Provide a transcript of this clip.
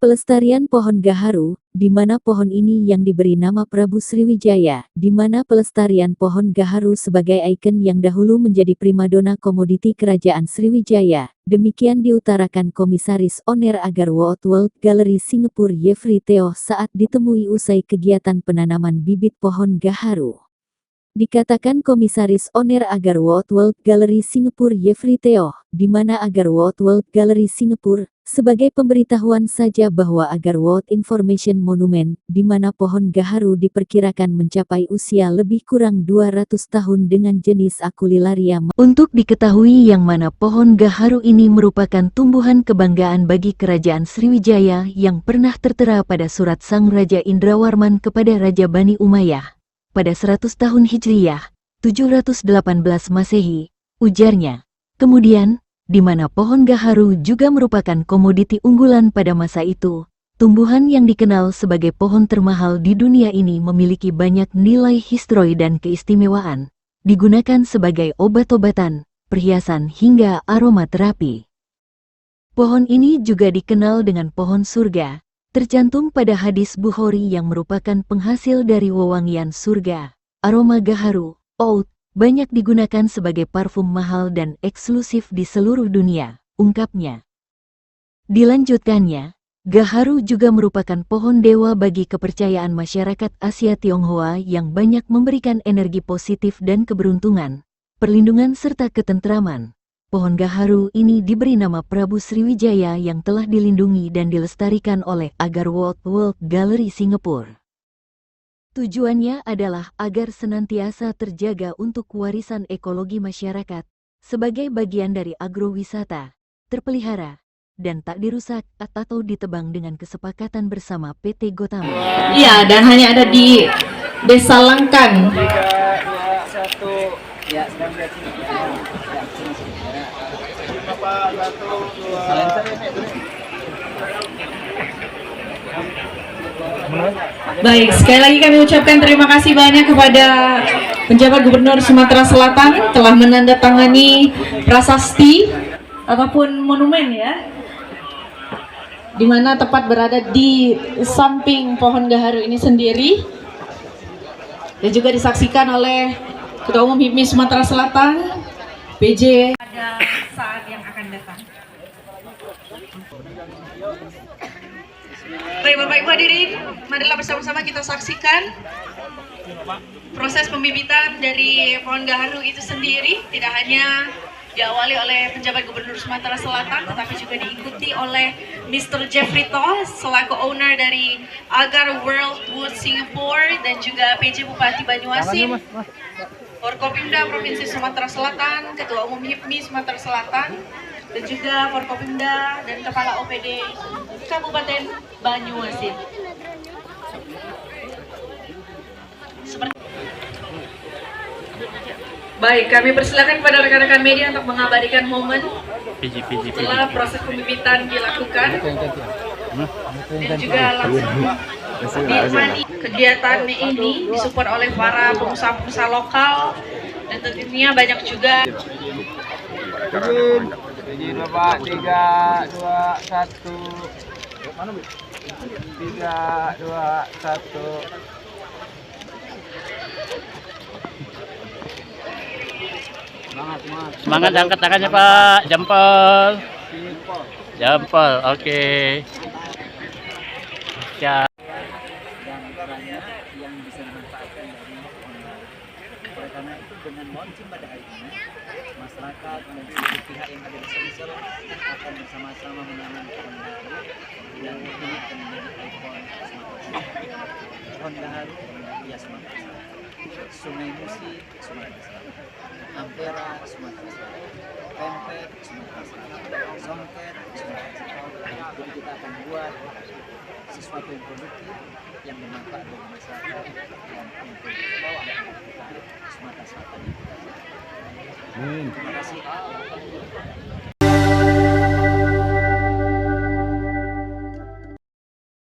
Pelestarian pohon gaharu, di mana pohon ini yang diberi nama Prabu Sriwijaya, di mana pelestarian pohon gaharu sebagai ikon yang dahulu menjadi primadona komoditi kerajaan Sriwijaya. Demikian diutarakan Komisaris Owner Agarwald World Gallery Singapura Jeffrey Teo saat ditemui usai kegiatan penanaman bibit pohon gaharu. Dikatakan Komisaris Owner Agarwald World Gallery Singapura Jeffrey Teo, di mana Agarwald World Gallery Singapura, sebagai pemberitahuan saja bahwa Agarwald Information Monument, di mana pohon gaharu diperkirakan mencapai usia lebih kurang 200 tahun dengan jenis Aculilaria. Untuk diketahui yang mana pohon gaharu ini merupakan tumbuhan kebanggaan bagi Kerajaan Sriwijaya yang pernah tertera pada surat Sang Raja Indrawarman kepada Raja Bani Umayyah. Pada 100 tahun Hijriyah, 718 Masehi, ujarnya. Kemudian, di mana pohon gaharu juga merupakan komoditi unggulan pada masa itu, tumbuhan yang dikenal sebagai pohon termahal di dunia ini memiliki banyak nilai histori dan keistimewaan, digunakan sebagai obat-obatan, perhiasan hingga aromaterapi. Pohon ini juga dikenal dengan pohon surga, tercantum pada hadis Bukhari yang merupakan penghasil dari wewangian surga. Aroma gaharu, oud, banyak digunakan sebagai parfum mahal dan eksklusif di seluruh dunia, ungkapnya. Dilanjutkannya, gaharu juga merupakan pohon dewa bagi kepercayaan masyarakat Asia Tionghoa yang banyak memberikan energi positif dan keberuntungan, perlindungan serta ketentraman. Pohon gaharu ini diberi nama Prabu Sriwijaya yang telah dilindungi dan dilestarikan oleh Agarwald World Gallery Singapura. Tujuannya adalah agar senantiasa terjaga untuk warisan ekologi masyarakat, sebagai bagian dari agrowisata, terpelihara, dan tak dirusak atau ditebang dengan kesepakatan bersama PT Gotama. Iya, dan hanya ada di Desa Langkan. Baik, sekali lagi kami ucapkan terima kasih banyak kepada penjabat Gubernur Sumatera Selatan telah menandatangani prasasti ataupun monumen ya, di mana tepat berada di samping pohon gaharu ini sendiri, dan juga disaksikan oleh Ketua Umum HIPMI Sumatera Selatan, PJ, pada saat yang akan datang. Baik Bapak Ibu hadirin, marilah bersama-sama kita saksikan proses pembibitan dari pohon gaharu itu sendiri. Tidak hanya diawali oleh penjabat Gubernur Sumatera Selatan, tetapi juga diikuti oleh Mr. Jeffrey Teo selaku owner dari Agar World Wood Singapore, dan juga PJ Bupati Banyuasin, Forkopimda Provinsi Sumatera Selatan, Ketua Umum HIPMI Sumatera Selatan, dan juga Forkopimda dan Kepala OPD Kabupaten Banyuasin. Baik, kami persilakan kepada rekan-rekan media untuk mengabadikan momen setelah proses pembibitan dilakukan, dan juga langsung ditemani kegiatan ini disupport oleh para pengusaha-pengusaha lokal, dan tentunya banyak juga. Izin Bapak, 3, 2, 1. 3, 2, 1. Semangat, angkat tangannya Pak, jempol. Jempol, oke. Ya. Dan perannya yang bisa dimanfaatkan dari pohon gaharu. Oleh karena itu dengan launching pada hari ini, masyarakat dan seluruh pihak yang ada di Sumsel akan bersama-sama menanam pohon gaharu, dan ini akan menjadi ikon Sumatera Selatan. Pohon gaharu ya Sumatera Selatan, Sungai Musi Sumatera Selatan, Ampera Sumatera Selatan, Pempek Sumatera Selatan, Songket Sumatera Selatan. Jadi kita akan buat sesuatu yang produktif yang bermanfaat bagi masyarakat dan untuk Sumatera Selatan. Terima kasih.